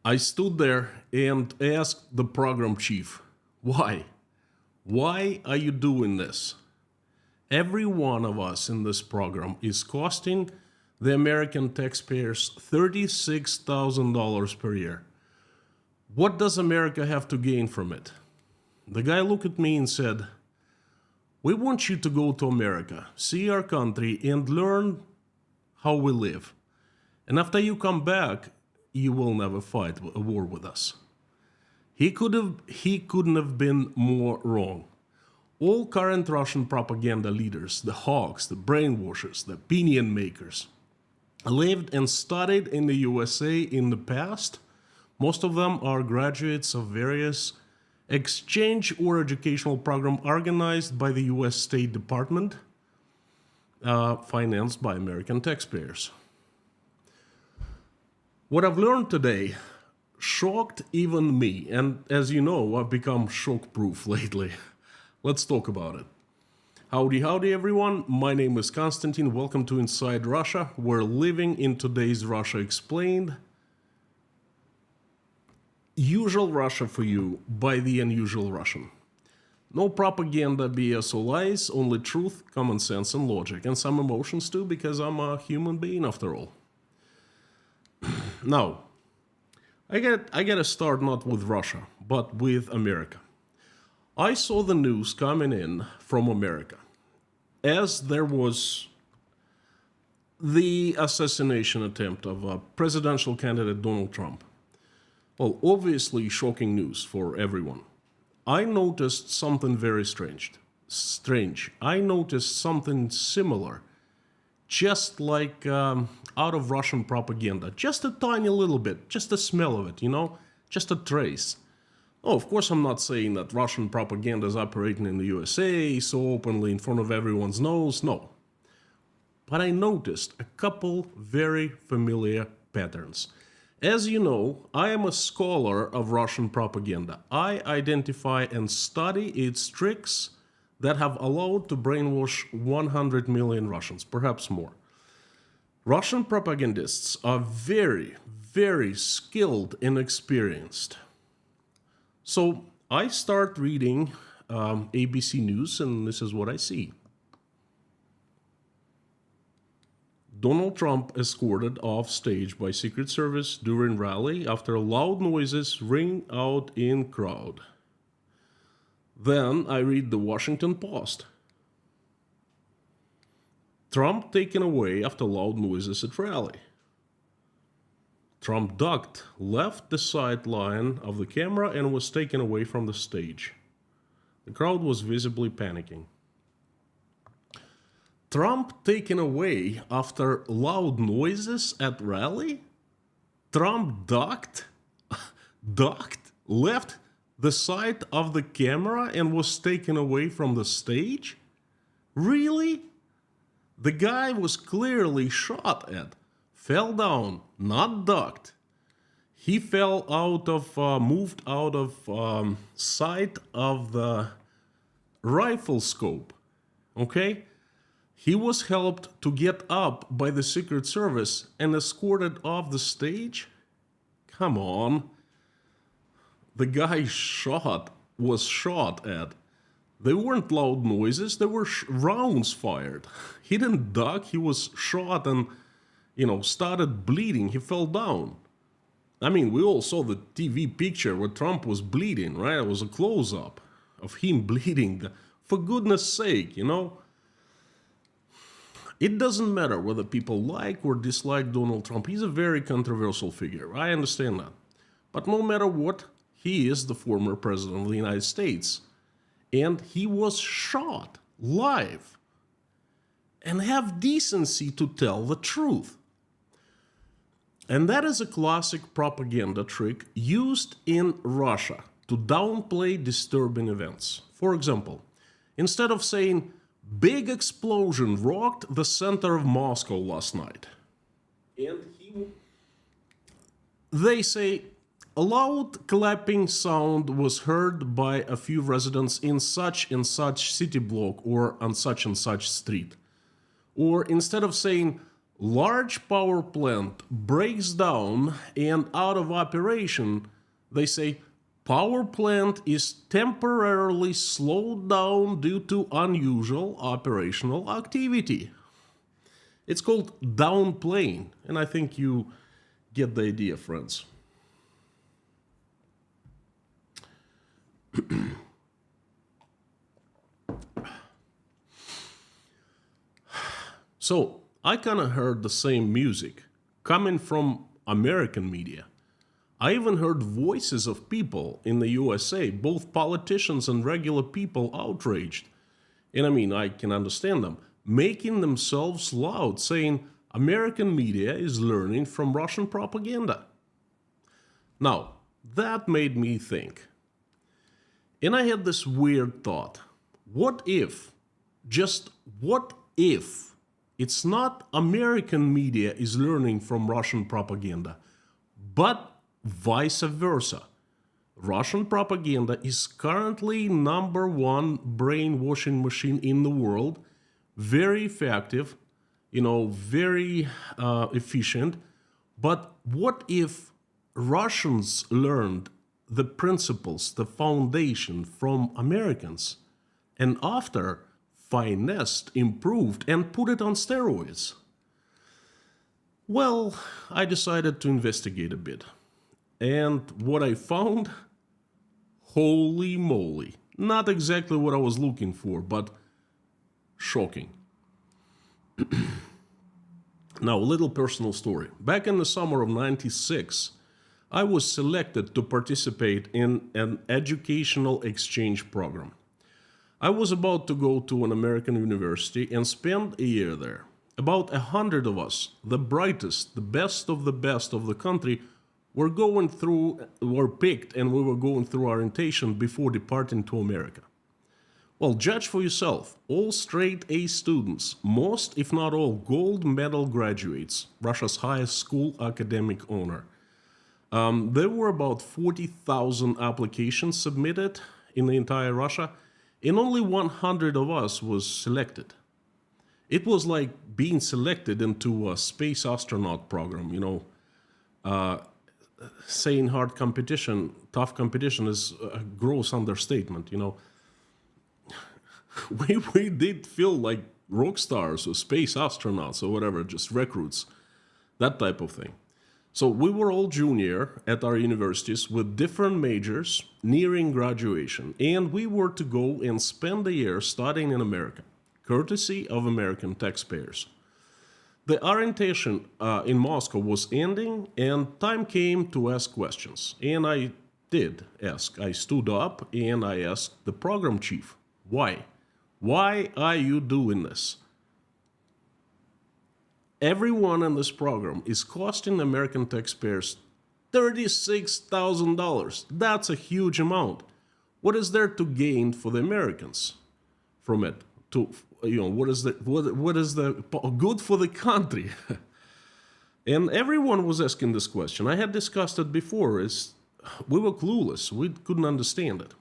I stood there and asked the program chief, why? Why are you doing this? Every one of us in this program is costing the American taxpayers $36,000 per year. What does America have to gain from it? The guy looked at me and said, we want you to go to America, see our country, and learn how we live. And after you come back, you will never fight a war with us. He couldn't have been more wrong. All current Russian propaganda leaders, the hawks, the brainwashers, the opinion makers, lived and studied in the USA in the past. Most of them are graduates of various exchange or educational program organized by the U.S.State Department, financed by American taxpayers. What I've learned today shocked even me, and as you know, I've become shock-proof lately. Let's talk about it. Howdy, howdy everyone, my name is Konstantin, welcome to Inside Russia. We're living in today's Russia Explained. Usual Russia for you by the unusual Russian. No propaganda, BS or lies, only truth, common sense and logic, and some emotions too, because I'm a human being after all. Now, I gotta start not with Russia, but with America. I saw the news coming in from America as there was the assassination attempt of presidential candidate Donald Trump. Well, obviously shocking news for everyone. I noticed something very strange. I noticed something similar, just like out of Russian propaganda. Just a tiny little bit, just a smell of it, you know, just a trace. Oh, of course, I'm not saying that Russian propaganda is operating in the USA so openly in front of everyone's nose, no. But I noticed a couple very familiar patterns. As you know, I am a scholar of Russian propaganda. I identify and study its tricks that have allowed to brainwash 100 million Russians, perhaps more. Russian propagandists are very, very skilled and experienced. So I start reading ABC News, and this is what I see. Donald Trump escorted off stage by Secret Service during rally after loud noises ring out in crowd. Then I read the Washington Post. Trump taken away after loud noises at rally. Trump ducked, left the sideline of the camera and was taken away from the stage. The crowd was visibly panicking. Trump taken away after loud noises at rally? Trump ducked, left the side of the camera and was taken away from the stage? Really? The guy was clearly shot at, fell down, not ducked. He fell out of, moved out of sight of the rifle scope, okay? He was helped to get up by the Secret Service and escorted off the stage? Come on. The guy was shot at. They weren't loud noises, they were rounds fired. He didn't duck, he was shot and, started bleeding. He fell down. I mean, we all saw the TV picture where Trump was bleeding, right? It was a close-up of him bleeding. For goodness sake, It doesn't matter whether people like or dislike Donald Trump. He's a very controversial figure. I understand that. But no matter what, he is the former president of the United States. And he was shot live. And have decency to tell the truth. And that is a classic propaganda trick used in Russia to downplay disturbing events. For example, instead of saying, big explosion rocked the center of Moscow last night. And they say, a loud clapping sound was heard by a few residents in such and such city block or on such and such street. Or instead of saying, large power plant breaks down and out of operation, they say power plant is temporarily slowed down due to unusual operational activity. It's called downplaying, and I think you get the idea, friends. So, I kind of heard the same music coming from American media. I even heard voices of people in the USA, both politicians and regular people, outraged. And I mean, I can understand them, making themselves loud, saying American media is learning from Russian propaganda. Now, that made me think. And I had this weird thought. What if, just what if, it's not American media is learning from Russian propaganda, but vice versa? Russian propaganda is currently #1 brainwashing machine in the world, very effective, very efficient. But what if Russians learned the principles, the foundation from Americans, and after finessed, improved, and put it on steroids? Well, I decided to investigate a bit. And what I found, holy moly, not exactly what I was looking for, but shocking. Now, a little personal story. Back in the summer of '96, I was selected to participate in an educational exchange program. I was about to go to an American university and spend a year there. About 100 of us, the brightest, the best of the country, were picked, and we were going through orientation before departing to America. Well, judge for yourself. All straight A students, most if not all gold medal graduates, Russia's highest school academic honor. There were about 40,000 applications submitted in the entire Russia, and only 100 of us was selected. It was like being selected into a space astronaut program, saying hard competition, tough competition is a gross understatement, We did feel like rock stars or space astronauts or whatever, just recruits, that type of thing. So we were all junior at our universities with different majors nearing graduation, and we were to go and spend a year studying in America, courtesy of American taxpayers. The orientation in Moscow was ending, and time came to ask questions. And I did ask. I stood up and I asked the program chief, why? Why are you doing this? Everyone in this program is costing American taxpayers $36,000. That's a huge amount. What is there to gain for the Americans from it? What is the good for the country? And everyone was asking this question. I had discussed it before. We were clueless. We couldn't understand it.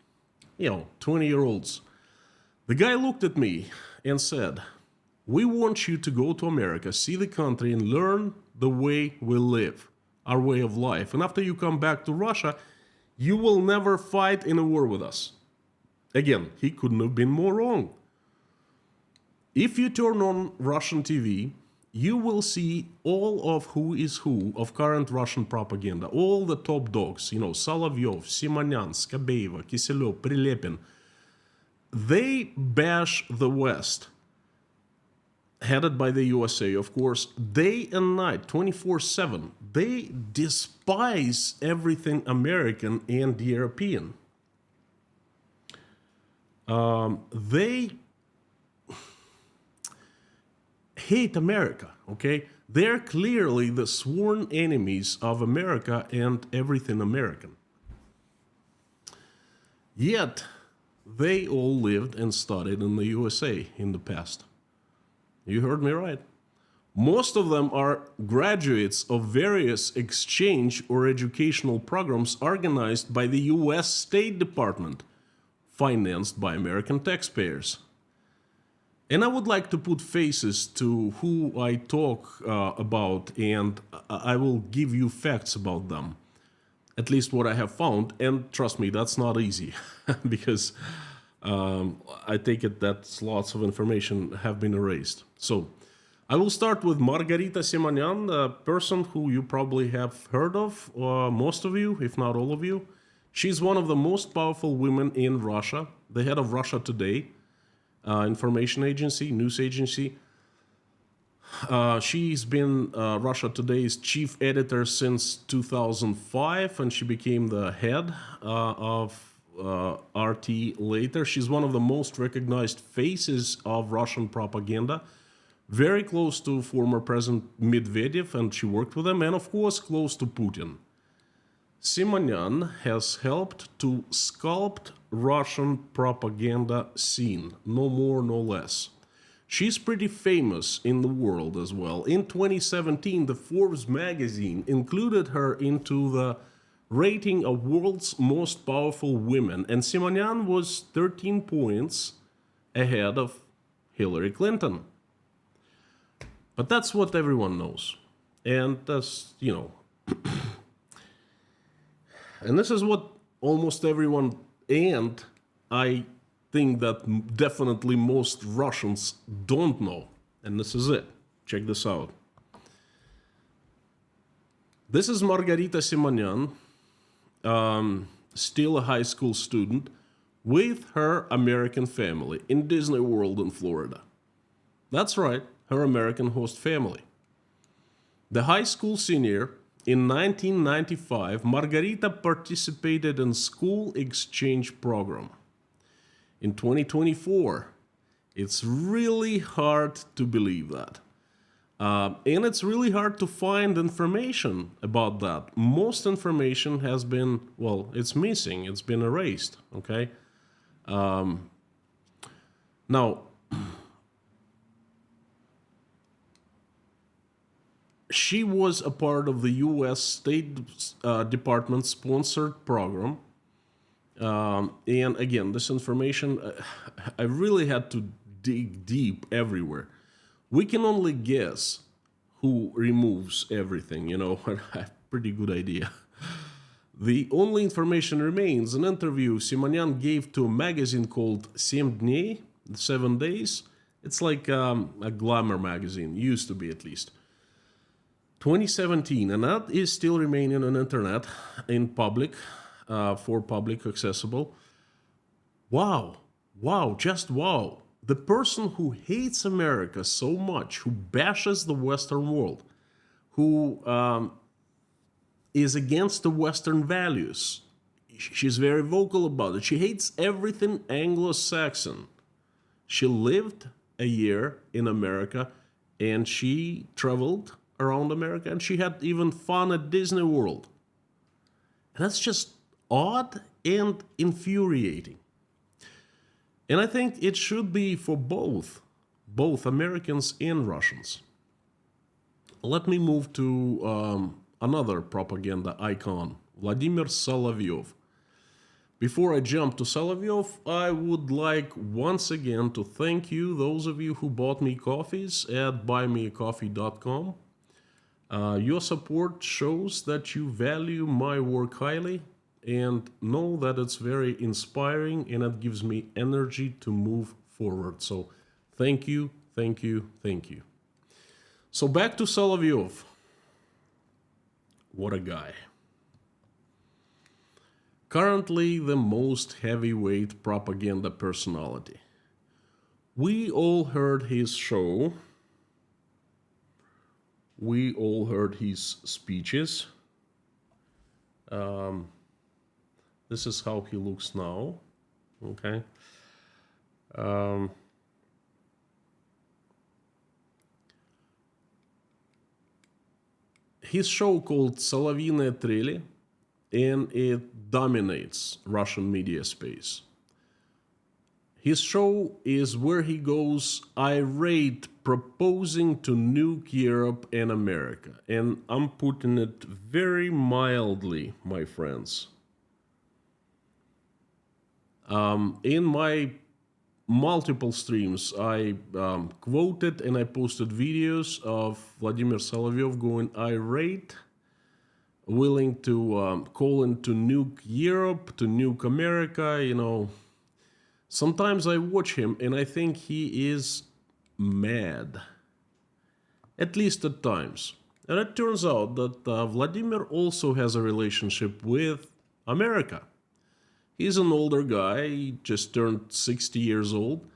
20-year-olds. The guy looked at me and said, we want you to go to America, see the country, and learn the way we live, our way of life. And after you come back to Russia, you will never fight in a war with us. Again, he couldn't have been more wrong. If you turn on Russian TV, you will see all of who is who of current Russian propaganda. All the top dogs, Solovyov, Simonyan, Skabeyeva, Kiselev, Prilepin. They bash the West, headed by the USA, of course, day and night, 24/7. They despise everything American and European. They hate America, okay? They're clearly the sworn enemies of America and everything American. Yet, they all lived and studied in the USA in the past. You heard me right. Most of them are graduates of various exchange or educational programs organized by the U.S.State Department, financed by American taxpayers. And I would like to put faces to who I talk about, and I will give you facts about them, at least what I have found. And trust me, that's not easy because I take it that lots of information have been erased. So I will start with Margarita Simonyan, a person who you probably have heard of, most of you, if not all of you. She's one of the most powerful women in Russia, the head of Russia Today, information agency, news agency. She's been Russia Today's chief editor since 2005, and she became the head of RT later. She's one of the most recognized faces of Russian propaganda, very close to former President Medvedev, and she worked with him, and of course close to Putin. Simonyan has helped to sculpt Russian propaganda scene, no more, no less. She's pretty famous in the world as well. In 2017, the Forbes magazine included her into the rating of world's most powerful women, and Simonyan was 13 points ahead of Hillary Clinton. But that's what everyone knows. And that's, and this is what almost everyone, and I think that definitely most Russians don't know. And this is it. Check this out. This is Margarita Simonyan, still a high school student, with her American family in Disney World in Florida. That's right, her American host family. The high school senior, in 1995, Margarita participated in school exchange program. In 2024, it's really hard to believe that. And it's really hard to find information about that. Most information has been, it's missing. It's been erased, okay? Now, she was a part of the U.S.State Department sponsored program. And again, this information, I really had to dig deep everywhere. We can only guess who removes everything, I have a pretty good idea. The only information remains an interview Simonyan gave to a magazine called 7 Dney, 7 Days. It's like a glamour magazine, used to be at least. 2017, and that is still remaining on internet in public, for public accessible. Wow, just wow. The person who hates America so much, who bashes the Western world, who is against the Western values, she's very vocal about it. She hates everything Anglo-Saxon. She lived a year in America, and she traveled around America, and she had even fun at Disney World. And that's just odd and infuriating. And I think it should be for both Americans and Russians. Let me move to another propaganda icon, Vladimir Solovyov. Before I jump to Solovyov, I would like once again to thank you, those of you who bought me coffees at buymeacoffee.com. Your support shows that you value my work highly, and know that it's very inspiring, and it gives me energy to move forward. So thank you. So back to Solovyov. What a guy. Currently the most heavyweight propaganda personality. We all heard his show. We all heard his speeches. This is how he looks now. Okay. His show called Solovyiye Treli, and it dominates Russian media space. His show is where he goes irate, proposing to nuke Europe and America. And I'm putting it very mildly, my friends. In my multiple streams, I quoted and I posted videos of Vladimir Solovyov going irate, willing to call in to nuke Europe, to nuke America, you know. Sometimes I watch him and I think he is mad, at least at times. And it turns out that Vladimir also has a relationship with America. He's an older guy, he just turned 60 years old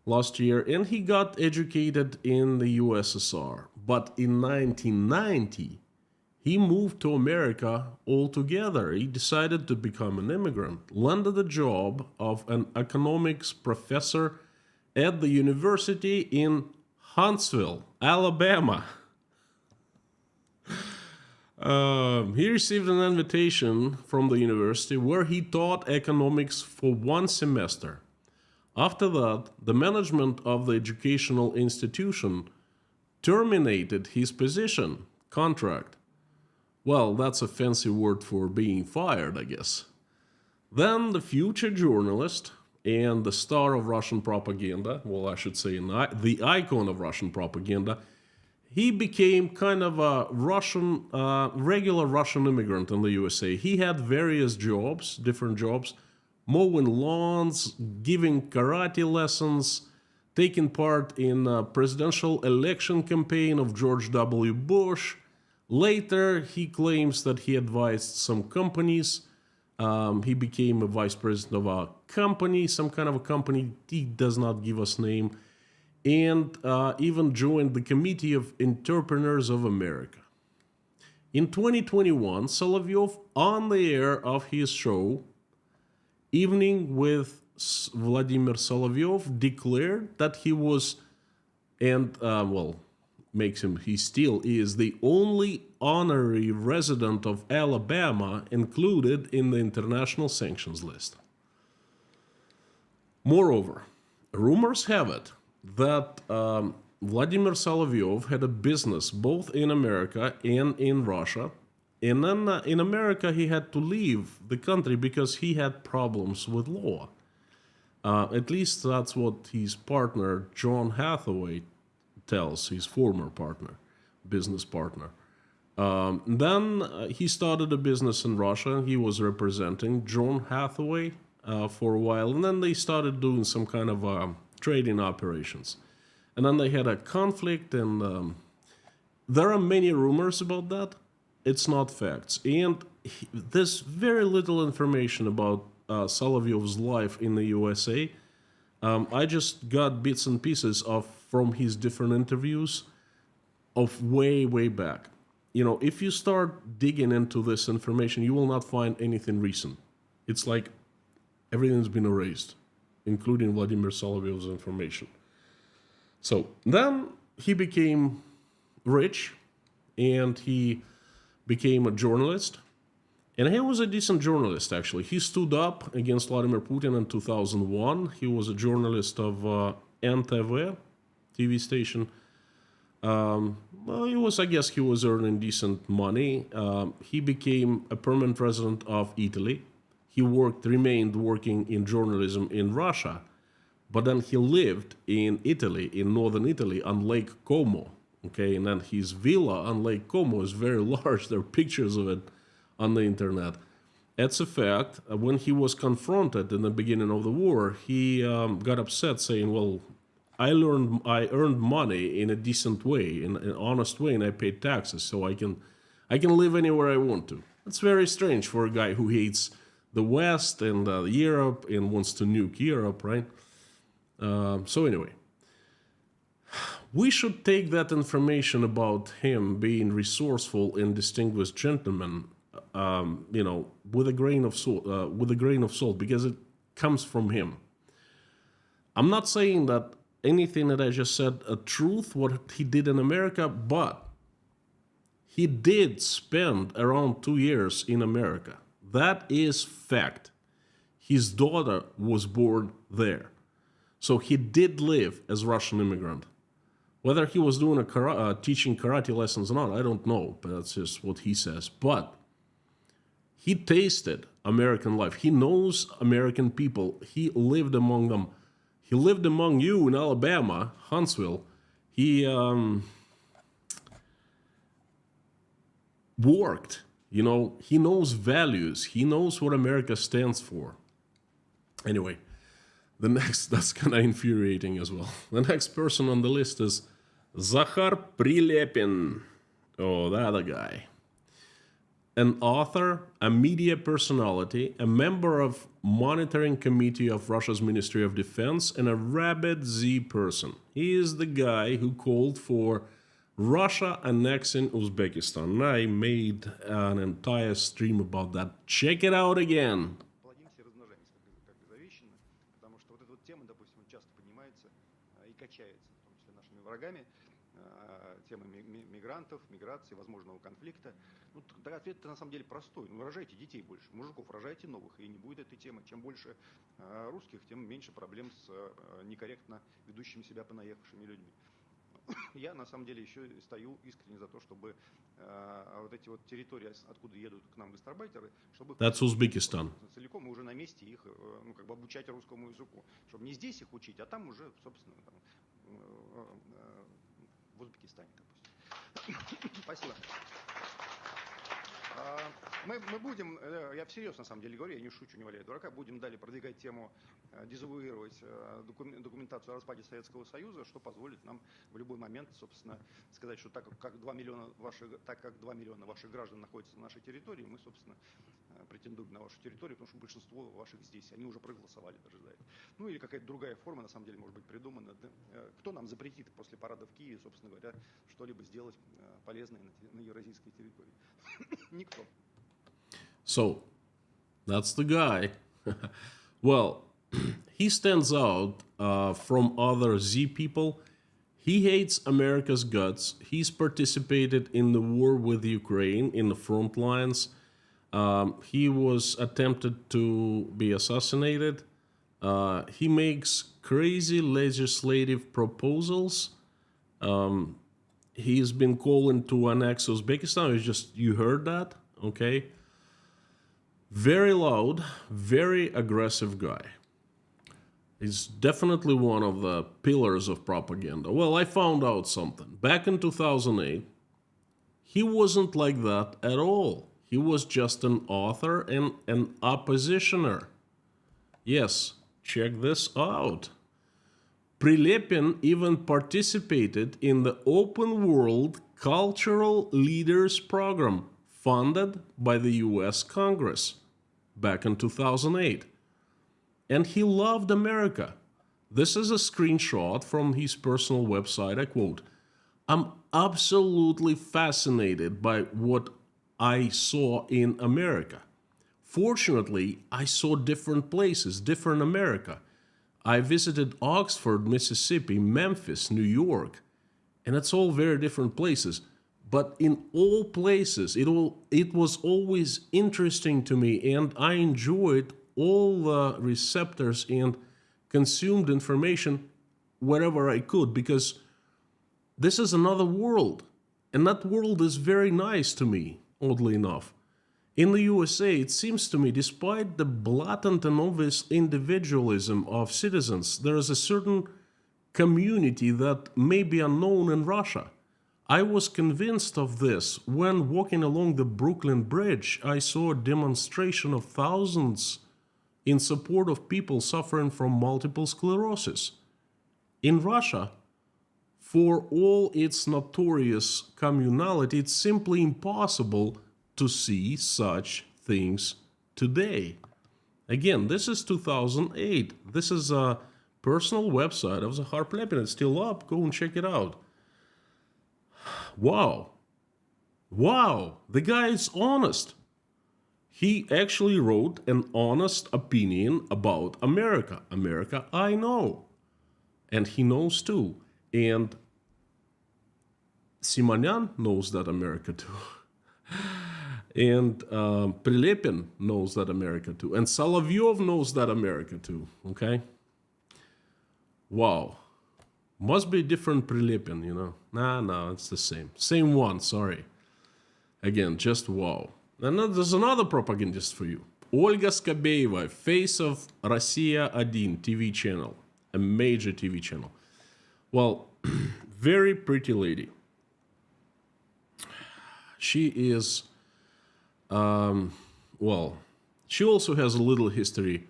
last year, and he got educated in the USSR. But in 1990, he moved to America altogether. He decided to become an immigrant, landed a job of an economics professor at the university in Huntsville, Alabama. He received an invitation from the university where he taught economics for 1 semester. After that, the management of the educational institution terminated his position, contract. Well, that's a fancy word for being fired, I guess. Then the future journalist and the star of Russian propaganda, well, I should say the icon of Russian propaganda, he became kind of a regular Russian immigrant in the USA. He had various jobs, different jobs, mowing lawns, giving karate lessons, taking part in a presidential election campaign of George W. Bush. Later, he claims that he advised some companies. He became a vice president of a company, some kind of a company. He does not give us name. And even joined the Committee of Entrepreneurs of America. In 2021, Solovyov, on the air of his show, Evening with Vladimir Solovyov, declared that he was, and makes him, he still is, the only honorary resident of Alabama included in the international sanctions list. Moreover, rumors have it that Vladimir Solovyov had a business both in America and in Russia. And then in America, he had to leave the country because he had problems with law. At least that's what his partner, John Hathaway, tells, his former partner, business partner. Then he started a business in Russia. He was representing John Hathaway for a while. And then they started doing some kind of trading operations. And then they had a conflict, and there are many rumors about that. It's not facts. And there's very little information about Solovyov's life in the USA. I just got bits and pieces from his different interviews of way, way back. You know, if you start digging into this information, you will not find anything recent. It's like everything's been erased, including Vladimir Solovyov's information. So then he became rich, and he became a journalist. And he was a decent journalist, actually. He stood up against Vladimir Putin in 2001. He was a journalist of NTV TV station. I guess he was earning decent money. He became a permanent resident of Italy. He remained working in journalism in Russia, but then he lived in Italy, in northern Italy, on Lake Como. Okay, and then his villa on Lake Como is very large. There are pictures of it on the internet. It's a fact. When he was confronted in the beginning of the war, he got upset, saying, "Well, I earned money in a decent way, in an honest way, and I paid taxes, so I can live anywhere I want to." It's very strange for a guy who hates the West and Europe and wants to nuke Europe, right? So anyway, we should take that information about him being resourceful and distinguished gentleman, with a grain of salt, because it comes from him. I'm not saying that anything that I just said a truth, what he did in America, but he did spend around 2 years in America. That is fact. His daughter was born there. So he did live as Russian immigrant. Whether he was doing teaching karate lessons or not, I don't know, but that's just what he says. But he tasted American life. He knows American people. He lived among them. he lived among you in Alabama, Huntsville. He worked, you know, he knows values. He knows what America stands for. Anyway, the next, that's kind of infuriating as well. The next person on the list is Zakhar Prilepin. Oh, that other guy. An author, a media personality, a member of monitoring committee of Russia's Ministry of Defense, and a rabid Z person. He is the guy who called for Russia annexing Uzbekistan. I made an entire stream about that. Check it out again. Плодимся и размножаемся, как завещено, потому что вот эта вот тема, допустим, часто поднимается и качается, в том числе нашими врагами, темы мигрантов, миграции, возможного конфликта. Ну, ответ на самом деле простой. Ну, рожайте детей больше, мужиков рожайте новых, и не будет этой темы. Чем больше русских, тем меньше проблем с некорректно ведущими себя понаехавшими людьми. Я, на самом деле, еще стою искренне за то, чтобы вот эти вот территории, откуда едут к нам гастарбайтеры, чтобы... That's Uzbekistan. Целиком и уже на месте их, ну, как бы обучать русскому языку. Чтобы не здесь их учить, а там уже, собственно, там, в Узбекистане, допустим. Спасибо. Мы будем, я всерьез на самом деле говорю, я не шучу, не валяю дурака, будем далее продвигать тему, дезавуировать документацию о распаде Советского Союза, что позволит нам в любой момент, собственно, сказать, что так как 2 миллиона ваших граждан находятся на нашей территории, мы, собственно, претендуем на вашу территорию, потому что большинство ваших здесь, они уже проголосовали даже за это. Ну или какая-то другая форма, на самом деле, может быть придумана. Кто нам запретит после парада в Киеве, собственно говоря, что-либо сделать полезное на евразийской территории? Никто. So, that's the guy. Well, he stands out from other Z people. He hates America's guts. He's participated in the war with Ukraine in the front lines. He was attempted to be assassinated. He makes crazy legislative proposals. He's been calling to annex Uzbekistan. You heard that, okay? Very loud, very aggressive guy. He's definitely one of the pillars of propaganda. Well, I found out something. Back in 2008, he wasn't like that at all. He was just an author and an oppositioner. Yes, check this out. Prilepin even participated in the Open World Cultural Leaders Program funded by the U.S. Congress back in 2008. And he loved America. This is a screenshot from his personal website. I quote, "I'm absolutely fascinated by what I saw in America. Fortunately, I saw different places, different America. I visited Oxford, Mississippi, Memphis, New York, and it's all very different places. But in all places, it was always interesting to me, and I enjoyed all the receptors and consumed information wherever I could, because this is another world, and that world is very nice to me, oddly enough. In the USA, it seems to me, despite the blatant and obvious individualism of citizens, there is a certain community that may be unknown in Russia. I was convinced of this when walking along the Brooklyn Bridge. I saw a demonstration of thousands in support of people suffering from multiple sclerosis. In Russia, for all its notorious communality, it's simply impossible to see such things today." Again, this is 2008. This is a personal website of Zakhar Prilepin. It's still up. Go and check it out. Wow. Wow. The guy is honest. He actually wrote an honest opinion about America. America, I know. And he knows too. And Simonyan knows that America too. And Prilepin knows that America too. And Solovyov knows that America too. Okay? Wow. Must be different Prilepin, you know. No, it's the same. Same one, sorry. Again, just wow. And then there's another propagandist for you. Olga Skabeyeva, face of Россия 1 TV channel. a major TV channel. Well, very pretty lady. She is, well, she also has a little history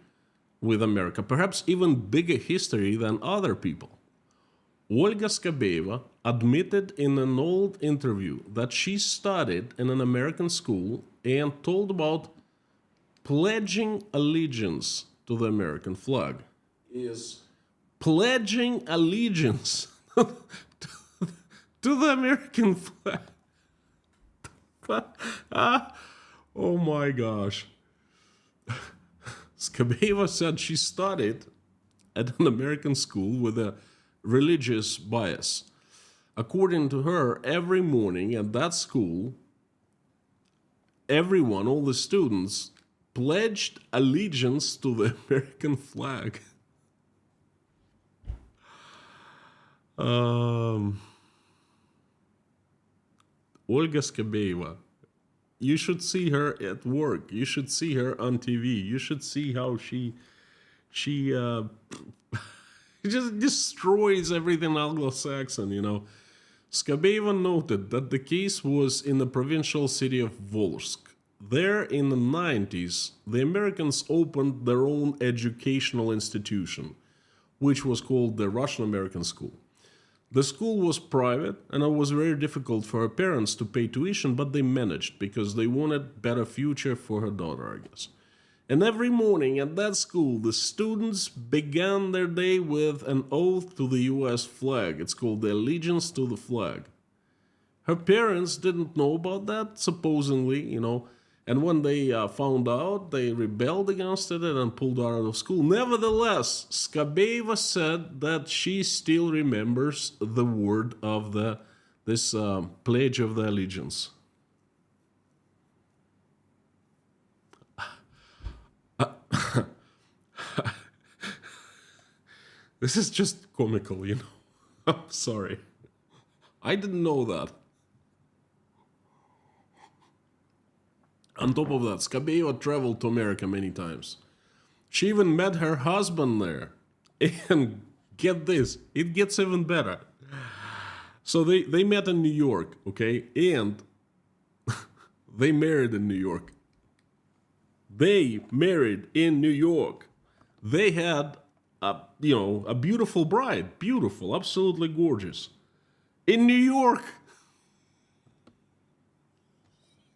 with America, perhaps even bigger history than other people. Olga Skabeyeva admitted in an old interview that she studied in an American school and told about pledging allegiance to the American flag. Is pledging allegiance to the American flag. Oh my gosh. Skabeyeva said she studied at an American school with a religious bias. According to her, every morning at that school, everyone, all the students, pledged allegiance to the American flag. Olga Skabeyeva. You should see her at work. You should see her on TV. You should see how she just destroys everything Anglo-Saxon, you know. Skabeyeva noted that the case was in the provincial city of Volsk. There in the 90s, the Americans opened their own educational institution, which was called the Russian American School. The school was private, and it was very difficult for her parents to pay tuition, but they managed because they wanted better future for her daughter, I guess. And every morning at that school, the students began their day with an oath to the U.S. flag. It's called the allegiance to the flag. Her parents didn't know about that, supposedly, you know, and when they found out, they rebelled against it and pulled her out of school. Nevertheless, Skabeyeva said that she still remembers the word of this pledge of the allegiance. This is just comical, you know. I'm sorry. I didn't know that. On top of that, Skabeyeva traveled to America many times. She even met her husband there. And get this, it gets even better. So they met in New York, okay? And they married in New York. They married in New York. They had a beautiful bride. Beautiful, absolutely gorgeous. In New York.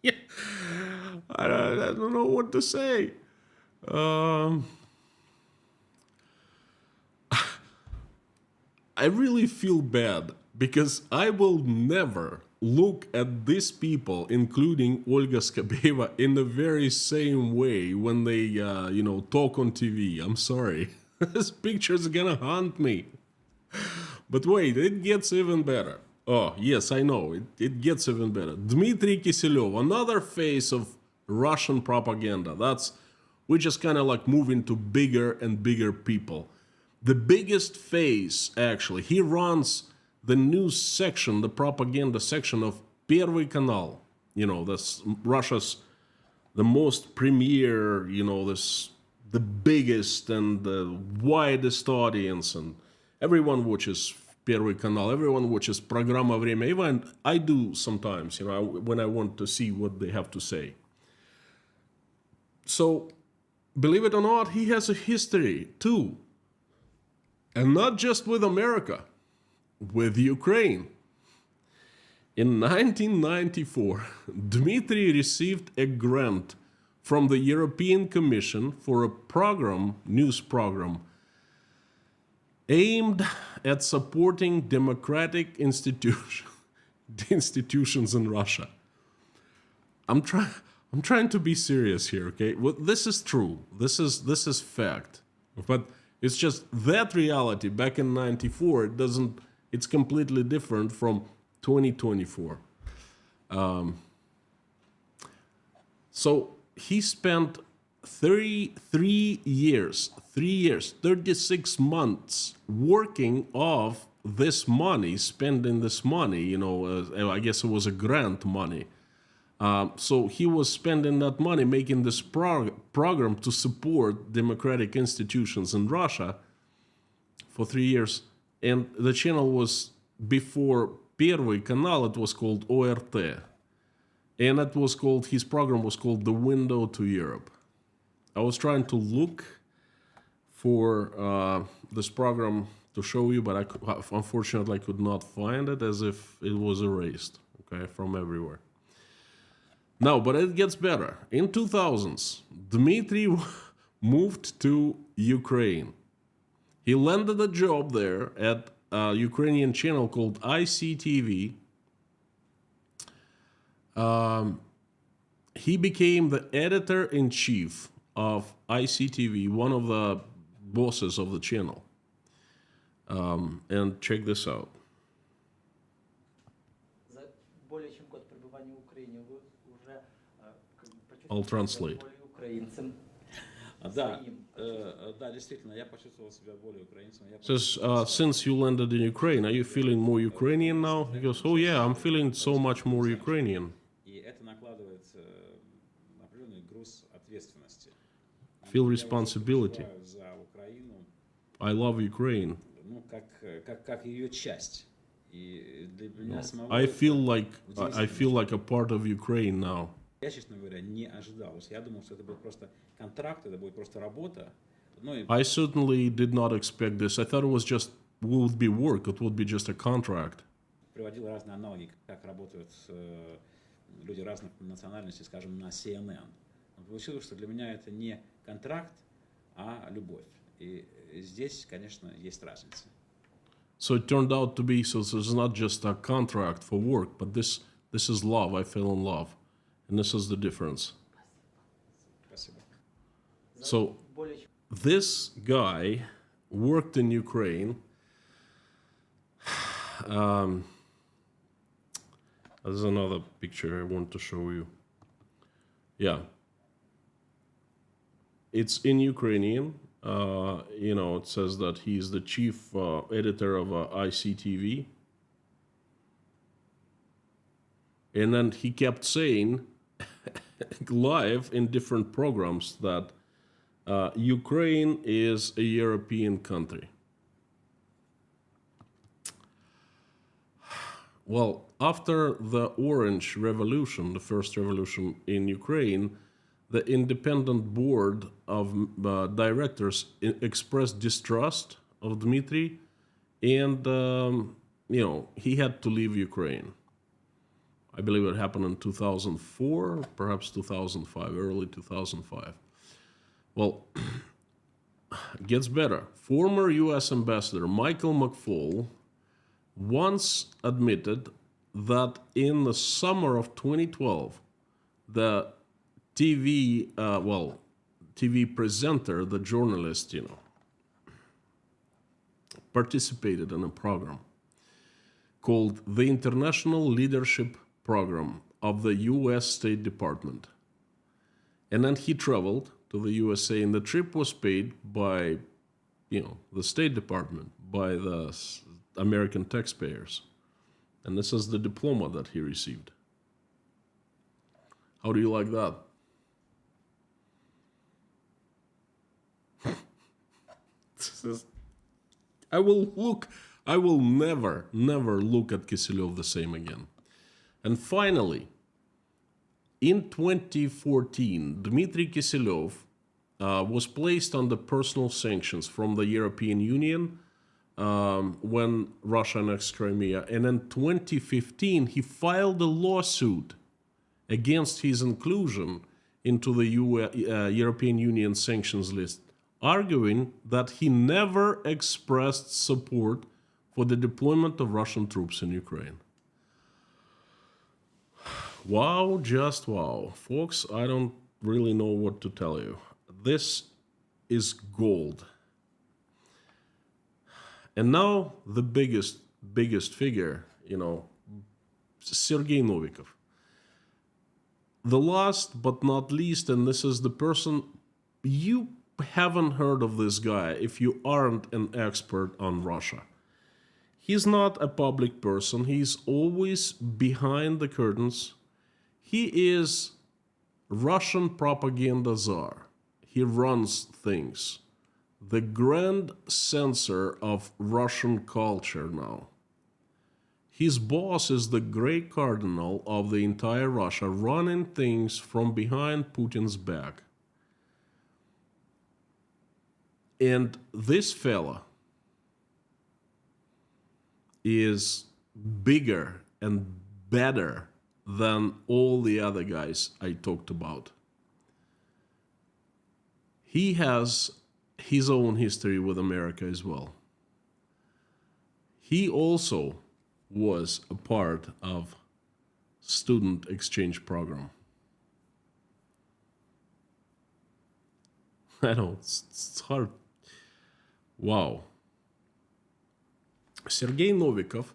Yeah. I don't know what to say. I really feel bad because I will never look at these people, including Olga Skabeyeva, in the very same way when they, talk on TV. I'm sorry. This picture's gonna haunt me. But wait, it gets even better. Oh, yes, I know. It gets even better. Dmitry Kiselev, another face of Russian propaganda. We just kind of like move into bigger and bigger people. The biggest face, actually, he runs the news section, the propaganda section of Первый канал. You know, that's Russia's the most premier, the biggest and the widest audience, and everyone watches Первый канал, everyone watches Программа Время. Even I do sometimes, when I want to see what they have to say. So, believe it or not, he has a history too. And not just with America, with Ukraine. In 1994, Dmitry received a grant from the European Commission for a news program, aimed at supporting democratic institutions in Russia. I'm trying to be serious here, okay? Well, this is true. This is fact. But it's just that reality back in 94, it's completely different from 2024. So he spent 36 months working off this money, spending this money, I guess it was a grant money. So he was spending that money making this program to support democratic institutions in Russia for 3 years. And the channel was before Первый канал, it was called ORT. And it was called, his program was called The Window to Europe. I was trying to look for this program to show you, but unfortunately I could not find it, as if it was erased, okay, from everywhere. Now, but it gets better. In 2000s, Dmitry moved to Ukraine. He landed a job there at a Ukrainian channel called ICTV. He became the editor-in-chief of ICTV, one of the bosses of the channel. And check this out. I'll translate. Says, since you landed in Ukraine, are you feeling more Ukrainian now? He goes, oh yeah, I'm feeling so much more Ukrainian. Feel responsibility. I love Ukraine. I feel like a part of Ukraine now. Я, честно говоря, не ожидал. Я думал, что это будет просто контракт, это будет просто работа. I certainly did not expect this. I thought it was just would be work. It would be just a contract. Приводил разные аналоги, как работают люди разных национальностей, скажем, на CNN. Получилось, что для меня это не контракт, а любовь. И здесь, конечно, есть разница. So it turned out to be, so this is not just a contract for work, but this is love. I fell in love. And this is the difference. So this guy worked in Ukraine. There's another picture I want to show you. Yeah. It's in Ukrainian. It says that he's the chief editor of ICTV. And then he kept saying live in different programs that Ukraine is a European country. Well, after the Orange Revolution, the first revolution in Ukraine, the independent board of directors expressed distrust of Dmitry, and he had to leave Ukraine. I believe it happened in 2004, perhaps 2005, early 2005. Well, it gets better. Former U.S. Ambassador Michael McFaul once admitted that in the summer of 2012, the TV presenter, the journalist, participated in a program called the International Leadership Program of the U.S.State Department. And then he traveled to the USA, and the trip was paid by, the State Department, by the American taxpayers. And this is the diploma that he received. How do you like that? I will never look at Kiselev the same again. And finally, in 2014, Dmitry Kiselev was placed under personal sanctions from the European Union when Russia annexed Crimea. And in 2015, he filed a lawsuit against his inclusion into the European Union sanctions list, arguing that he never expressed support for the deployment of Russian troops in Ukraine. Wow, just wow. Folks, I don't really know what to tell you. This is gold. And now the biggest figure, Sergey Novikov. The last but not least, and this is the person, you haven't heard of this guy if you aren't an expert on Russia. He's not a public person. He's always behind the curtains. He is Russian propaganda czar. He runs things the grand censor of Russian culture now. His boss is the great cardinal of the entire Russia, running things from behind Putin's back. And this fella is bigger and better than all the other guys I talked about. He has his own history with America as well. He also was a part of student exchange program. I know, it's hard. Wow. Sergey Novikov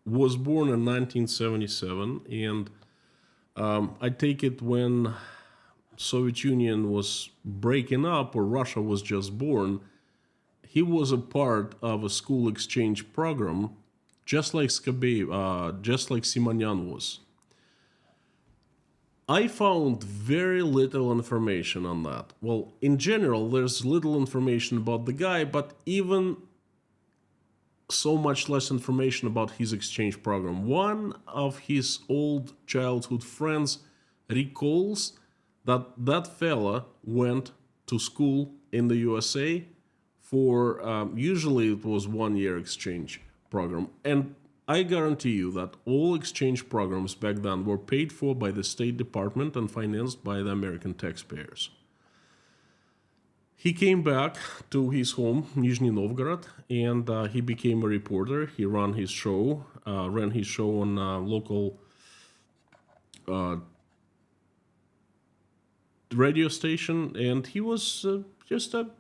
was born in 1977, and I take it when Soviet Union was breaking up or Russia was just born, he was a part of a school exchange program, just like Skabeyeva, just like Simonyan was. I found very little information on that. Well, in general, there's little information about the guy, but even so much less information about his exchange program. One of his old childhood friends recalls that that fella went to school in the USA for, usually it was 1 year exchange program. And I guarantee you that all exchange programs back then were paid for by the State Department and financed by the American taxpayers. He came back to his home, Nizhny Novgorod, and he became a reporter. He ran his show on local radio station, and he was just a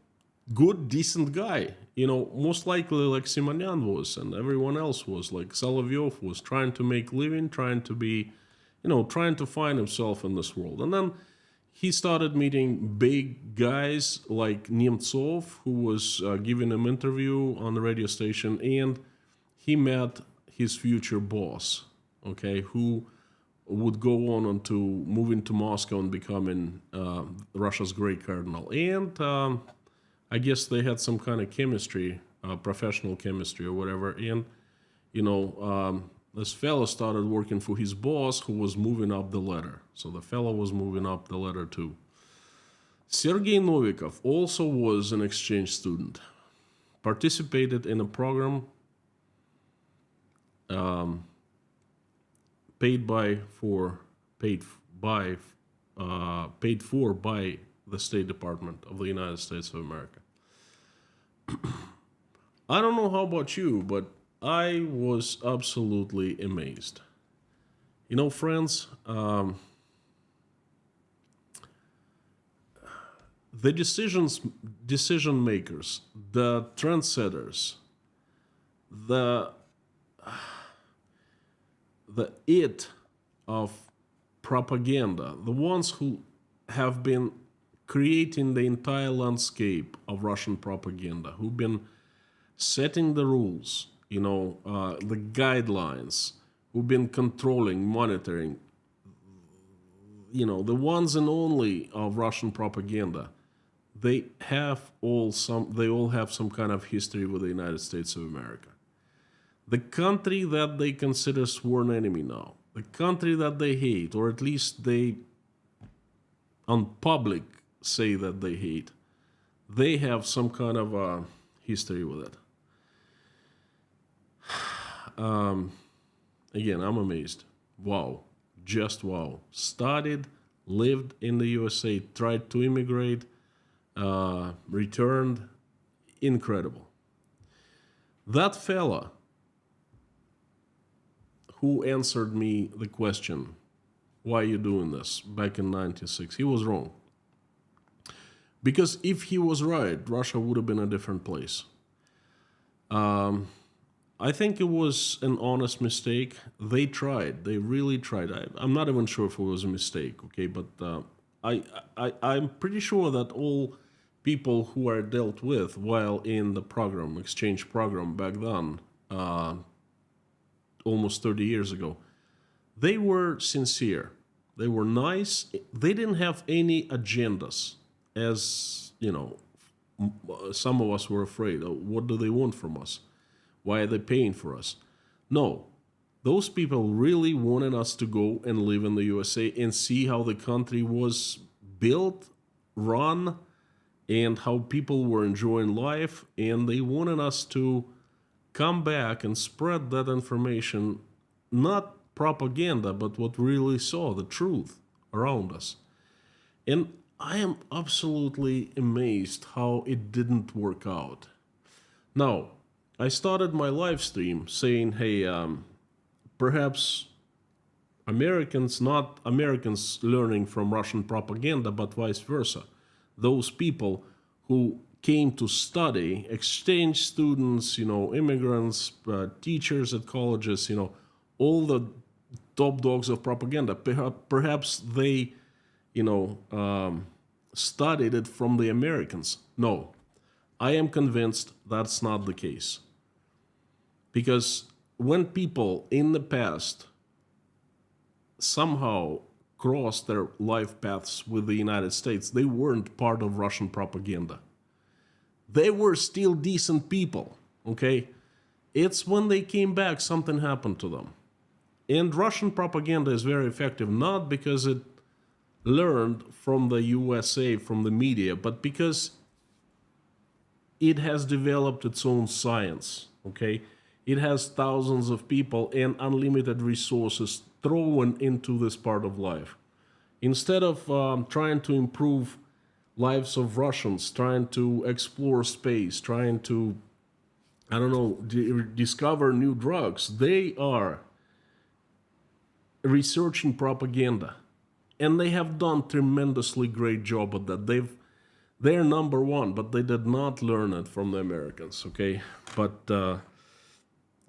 good, decent guy. You know, most likely like Simonyan was, and everyone else was, like Solovyov was trying to make living, trying to be, trying to find himself in this world. And then he started meeting big guys like Nemtsov, who was giving him interview on the radio station, and he met his future boss, okay, who would go on to move into Moscow and becoming Russia's great cardinal. And I guess they had some kind of chemistry, professional chemistry or whatever. And, this fellow started working for his boss, who was moving up the ladder. So the fellow was moving up the ladder too. Sergey Novikov also was an exchange student, participated in a program paid for by the State Department of the United States of America. I don't know how about you, but I was absolutely amazed. Friends, the decision makers, the trendsetters, the it of propaganda, the ones who have been creating the entire landscape of Russian propaganda, who've been setting the rules, the guidelines, who've been controlling, monitoring, the ones and only of Russian propaganda, they all have some kind of history with the United States of America. The country that they consider sworn enemy now, the country that they hate, or at least they, on public, say that they hate, they have some kind of a history with it. Again, I'm amazed. Wow. Just wow. Studied, lived in the USA, tried to immigrate, returned. Incredible. That fella who answered me the question, why are you doing this, back in 96, he was wrong. Because if he was right, Russia would have been a different place. I think it was an honest mistake. They tried. They really tried. I'm not even sure if it was a mistake, okay? But I'm pretty sure that all people who are dealt with while in the program, exchange program back then, almost 30 years ago, they were sincere. They were nice. They didn't have any agendas, as, some of us were afraid. Oh, what do they want from us? Why are they paying for us? No, those people really wanted us to go and live in the USA and see how the country was built, run, and how people were enjoying life. And they wanted us to come back and spread that information, not propaganda, but what we really saw, the truth around us. And I am absolutely amazed how it didn't work out. Now, I started my live stream saying, hey, perhaps Americans, not Americans learning from Russian propaganda, but vice versa. Those people who came to study, exchange students, immigrants, teachers at colleges, all the top dogs of propaganda, perhaps they, studied it from the Americans. No, I am convinced that's not the case. Because when people in the past somehow crossed their life paths with the United States, they weren't part of Russian propaganda. They were still decent people, okay? It's when they came back, something happened to them. And Russian propaganda is very effective, not because it learned from the USA, from the media, but because it has developed its own science, okay? It has thousands of people and unlimited resources thrown into this part of life. Instead of trying to improve lives of Russians, trying to explore space, trying to, discover new drugs, they are researching propaganda. And they have done tremendously great job at that. They're number one, but they did not learn it from the Americans, okay? But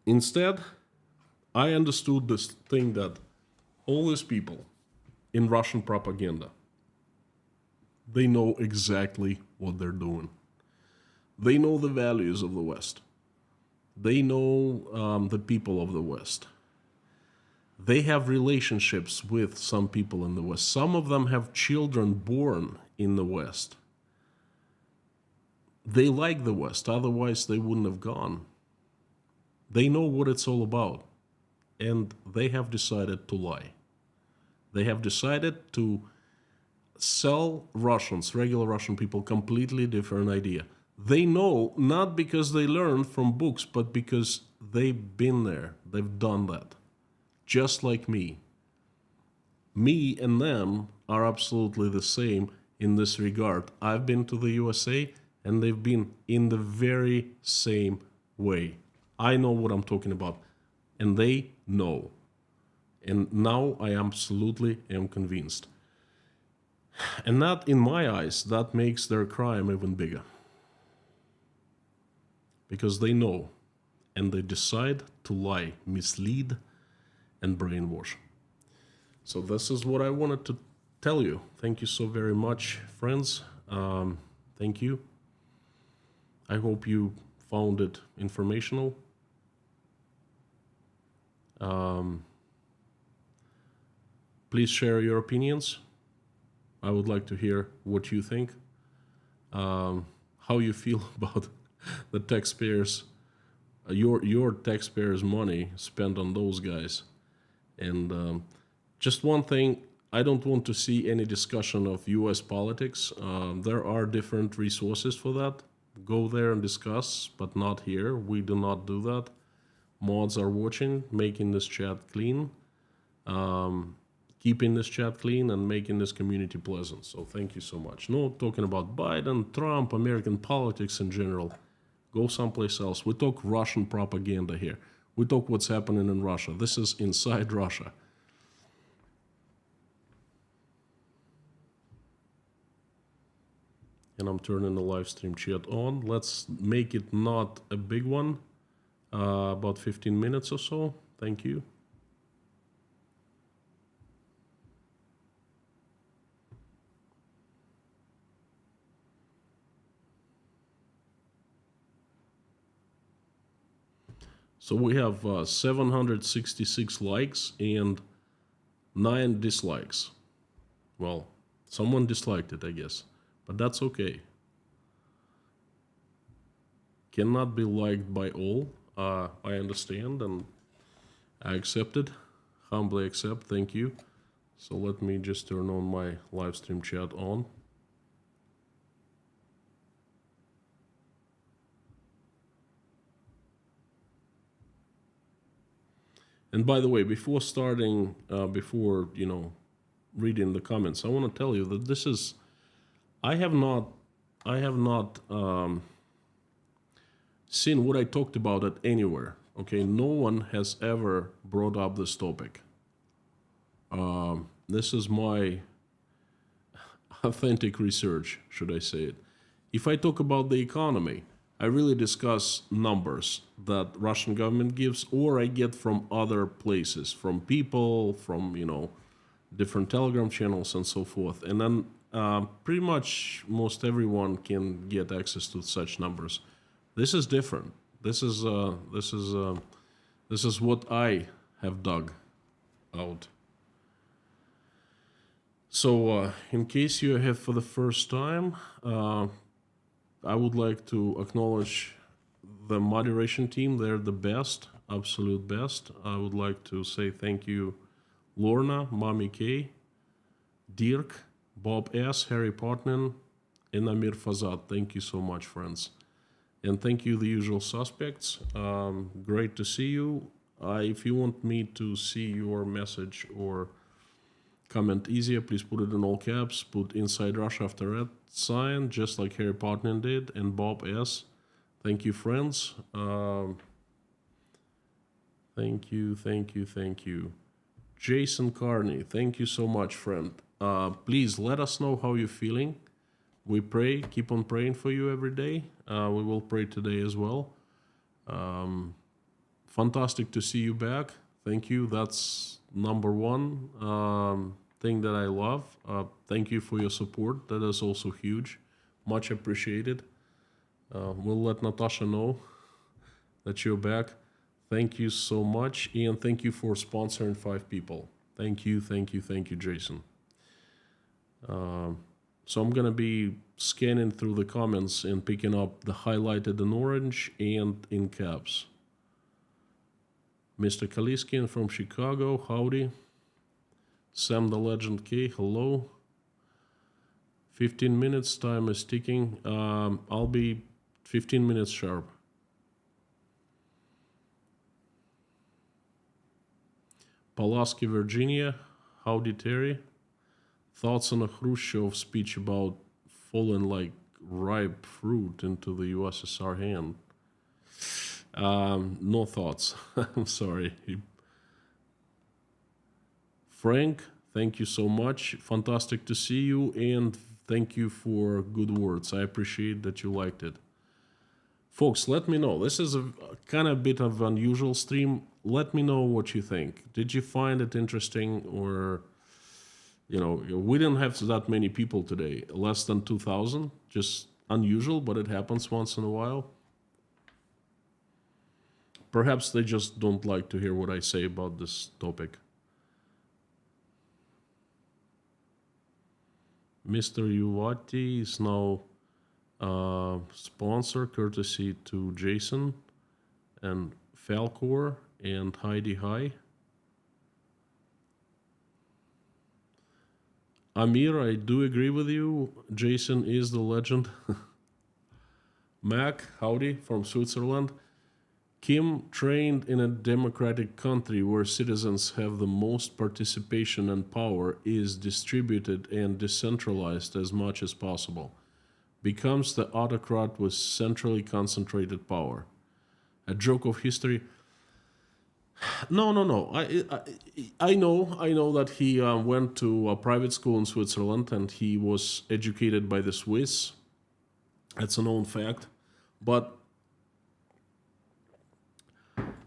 instead, I understood this thing that all these people in Russian propaganda, they know exactly what they're doing. They know the values of the West. They know the people of the West. They have relationships with some people in the West. Some of them have children born in the West. They like the West, otherwise they wouldn't have gone. They know what it's all about, and they have decided to lie. They have decided to sell Russians, regular Russian people, completely different idea. They know, not because they learned from books, but because they've been there. They've done that. Just like me. Me and them are absolutely the same in this regard. I've been to the USA, and they've been in the very same way. I know what I'm talking about, and they know. And now I absolutely am convinced. And that, in my eyes, that makes their crime even bigger. Because they know, and they decide to lie, mislead, and brainwash. So this is what I wanted to tell you. Thank you so very much, friends. Thank you. I hope you found it informational. Please share your opinions. I would like to hear what you think, how you feel about the taxpayers, your taxpayers' money spent on those guys. And just one thing, I don't want to see any discussion of U.S. politics. There are different resources for that. Go there and discuss, but not here. We do not do that. Mods are watching, making this chat clean, keeping this chat clean, and making this community pleasant. So thank you so much. No talking about Biden, Trump, American politics in general. Go someplace else. We talk Russian propaganda here. We talk what's happening in Russia. This is inside Russia. And I'm turning the live stream chat on. Let's make it not a big one. About 15 minutes or so. Thank you. So we have 766 likes and 9 dislikes. Well, someone disliked it, I guess. But that's okay. cannot be liked by all. I understand and I accept it. Humbly accept. Thank you. So let me just turn on my live stream chat on. And by the way, before starting, reading the comments, I want to tell you that this is, I have not seen what I talked about it anywhere. Okay, no one has ever brought up this topic. This is my authentic research, should I say it. If I talk about the economy, I really discuss numbers that Russian government gives, or I get from other places, from people, from, different Telegram channels and so forth. And then pretty much most everyone can get access to such numbers. This is different. This is what I have dug out. So in case you have for the first time, I would like to acknowledge the moderation team. They're the best, absolute best. I would like to say thank you, Lorna, Mommy K, Dirk, Bob S, Harry Potnin, and Amir Fazad. Thank you so much, friends. And thank you, the usual suspects. Great to see you. If you want me to see your message or comment easier, please put it in all caps. Put Inside Russia after that sign, just like Harry Potnin did, and Bob S. Thank you, friends. Thank you. Jason Carney, thank you so much, friend. Please let us know how you're feeling. We pray, keep on praying for you every day. We will pray today as well. Fantastic to see you back. Thank you. That's number one thing that I love. Thank you for your support. That is also huge. Much appreciated. We'll let Natasha know that you're back. Thank you so much. And thank you for sponsoring 5 people. Thank you, Jason. So I'm going to be scanning through the comments and picking up the highlighted in orange and in caps. Mr. Kaliskin from Chicago, howdy. Sam the Legend K, hello. 15 minutes, time is ticking. I'll be 15 minutes sharp. Pulaski, Virginia, howdy Terry. Thoughts on a Khrushchev speech about falling like ripe fruit into the USSR hand? No thoughts. I'm sorry. Frank, thank you so much. Fantastic to see you, and thank you for good words. I appreciate that you liked it. Folks, let me know. This is a kind of bit of unusual stream. Let me know what you think. Did you find it interesting, or, we didn't have that many people today, less than 2,000, just unusual, but it happens once in a while. Perhaps they just don't like to hear what I say about this topic. Mr. Uwati is now sponsor, courtesy to Jason and Falcor and Heidi High. Amir, I do agree with you. Jason is the legend. Mac, howdy, from Switzerland. Kim, trained in a democratic country where citizens have the most participation and power, is distributed and decentralized as much as possible, becomes the autocrat with centrally concentrated power. A joke of history. No. I know that he went to a private school in Switzerland and he was educated by the Swiss. That's a known fact. But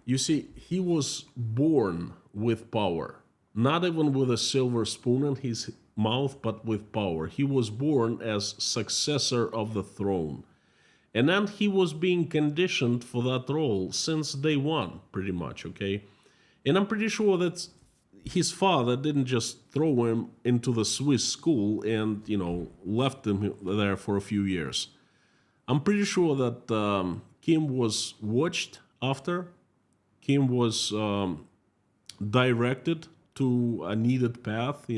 you see, he was born with power, not even with a silver spoon in his mouth, but with power. He was born as successor of the throne. And then he was being conditioned for that role since day one, pretty much, okay? And I'm pretty sure that his father didn't just throw him into the Swiss school and, left him there for a few years. I'm pretty sure that Kim was watched after. Kim was directed to a needed path,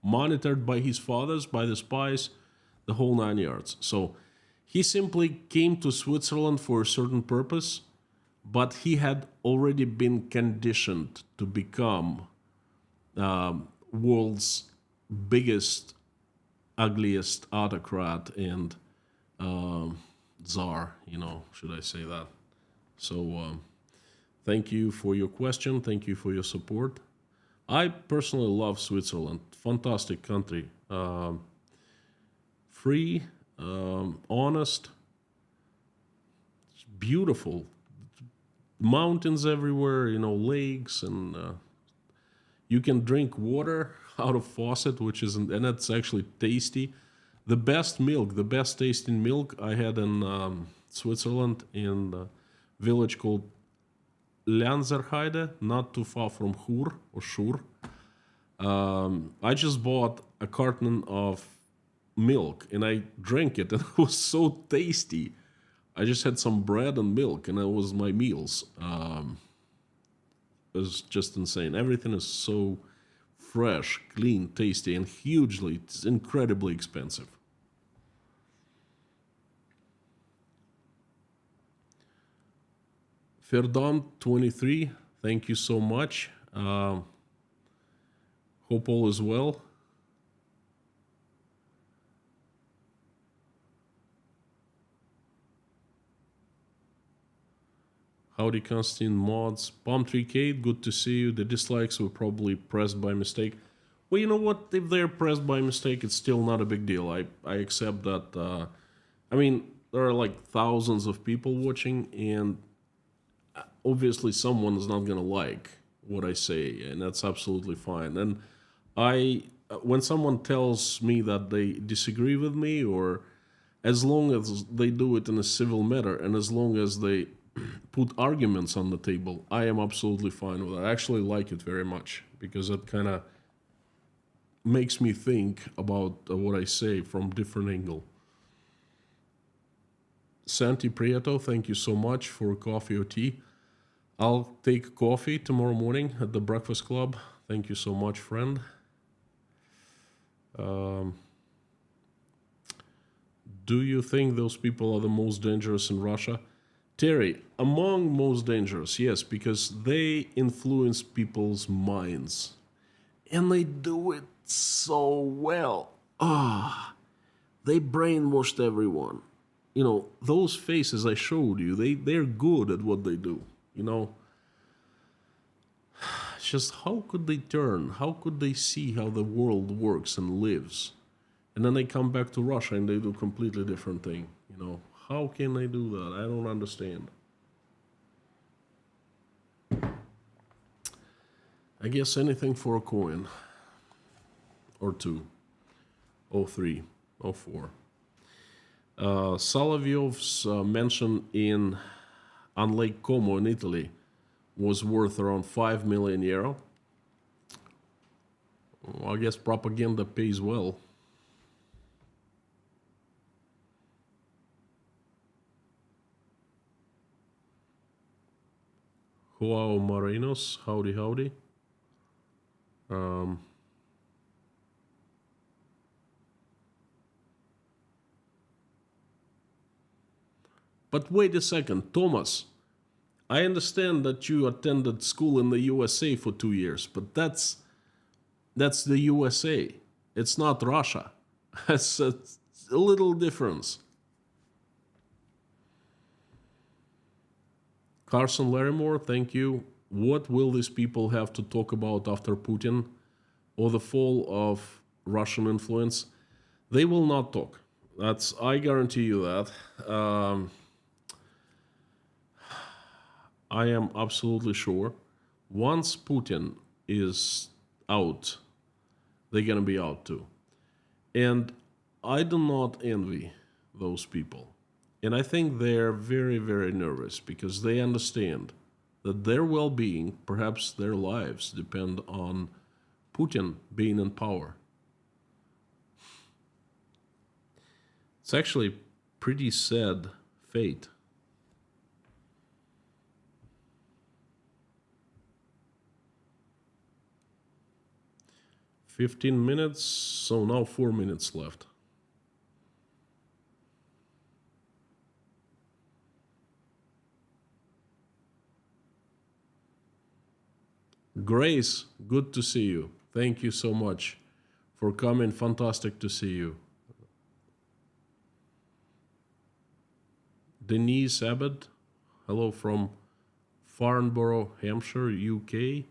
monitored by his fathers, by the spies, the whole 9 yards. So he simply came to Switzerland for a certain purpose, but he had already been conditioned to become world's biggest, ugliest autocrat and czar, should I say that? So thank you for your question. Thank you for your support. I personally love Switzerland. Fantastic country. Free, honest, it's beautiful. Mountains everywhere, lakes, and you can drink water out of faucet, and it's actually tasty. The best milk, the best tasting milk I had in Switzerland in a village called Lanzerheide, not too far from Chur or Schur. I just bought a carton of milk and I drank it, and it was so tasty. I just had some bread and milk, and that was my meals. It was just insane. Everything is so fresh, clean, tasty, and it's incredibly expensive. Ferdon23, thank you so much. Hope all is well. Howdy, Constantine Mods. Palm Tree Kate, good to see you. The dislikes were probably pressed by mistake. Well, you know what? If they're pressed by mistake, it's still not a big deal. I accept that. There are like thousands of people watching, and obviously someone is not going to like what I say, and that's absolutely fine. And when someone tells me that they disagree with me, or as long as they do it in a civil manner, and as long as they put arguments on the table, I am absolutely fine with it. I actually like it very much, because it kind of makes me think about what I say from different angle. Santi Prieto, thank you so much for coffee or tea. I'll take coffee tomorrow morning at the Breakfast Club. Thank you so much, friend. Do you think those people are the most dangerous in Russia? Terry, among most dangerous, yes, because they influence people's minds. And they do it so well. They brainwashed everyone. Those faces I showed you, they're good at what they do. It's just, how could they turn? How could they see how the world works and lives? And then they come back to Russia and they do a completely different thing. How can they do that? I don't understand. I guess anything for a coin. Or two. Or three. Or four. Solovyov's mention on Lake Como in Italy was worth around 5 million euro. I guess propaganda pays well. Joao Marinos, howdy. But wait a second, Thomas. I understand that you attended school in the USA for 2 years, but that's the USA. It's not Russia. That's a little difference. Carson Larimore, thank you. What will these people have to talk about after Putin or the fall of Russian influence? They will not talk. I guarantee you that. I am absolutely sure once Putin is out, they're going to be out too. And I do not envy those people. And I think they're very, very nervous because they understand that their well-being, perhaps their lives, depend on Putin being in power. It's actually pretty sad fate. "15 minutes, so now 4 minutes left." Grace, good to see you. Thank you so much for coming. Fantastic to see you. Denise Abbott, hello from Farnborough, Hampshire, UK.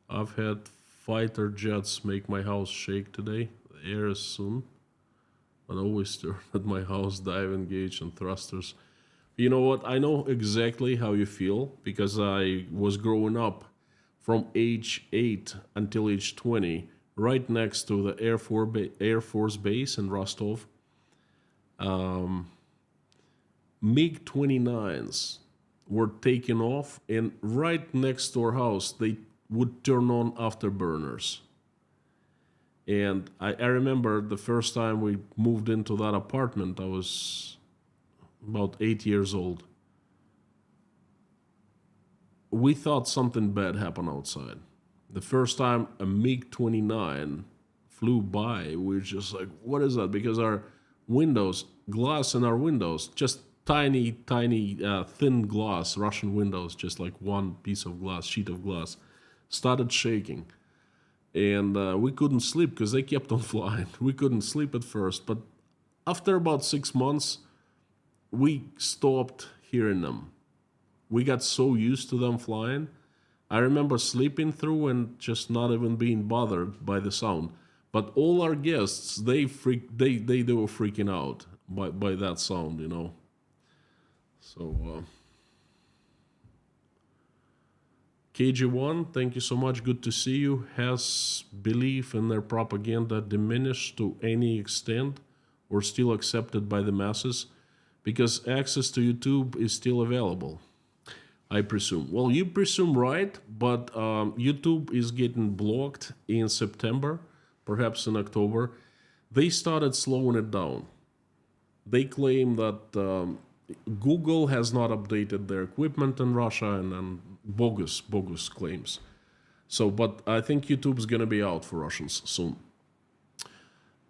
"I've had fighter jets make my house shake today. The air is soon. But always stir at my house, dive, engage, and thrusters." You know what? I know exactly how you feel because I was growing up from age 8 until age 20, right next to the Air Force Base in Rostov. MiG-29s were taken off, and right next to our house, they would turn on afterburners. And I remember the first time we moved into that apartment, I was about 8 years old. We thought something bad happened outside. The first time a MiG-29 flew by, we were just like, what is that? Because our windows, glass in our windows, just tiny, thin glass, Russian windows, just like one piece of glass, sheet of glass, started shaking. And we couldn't sleep because they kept on flying. We couldn't sleep at first, but after about 6 months, we stopped hearing them. We got so used to them flying. I remember sleeping through and just not even being bothered by the sound. But all our guests, they were freaking out by that sound, you know. So, KG1, thank you so much. Good to see you. Has belief in their propaganda diminished to any extent or still accepted by the masses? Because access to YouTube is still available, I presume. Well, you presume right, but YouTube is getting blocked in September, perhaps in October. They started slowing it down. They claim that Google has not updated their equipment in Russia, and bogus claims. So, but I think YouTube's going to be out for Russians soon.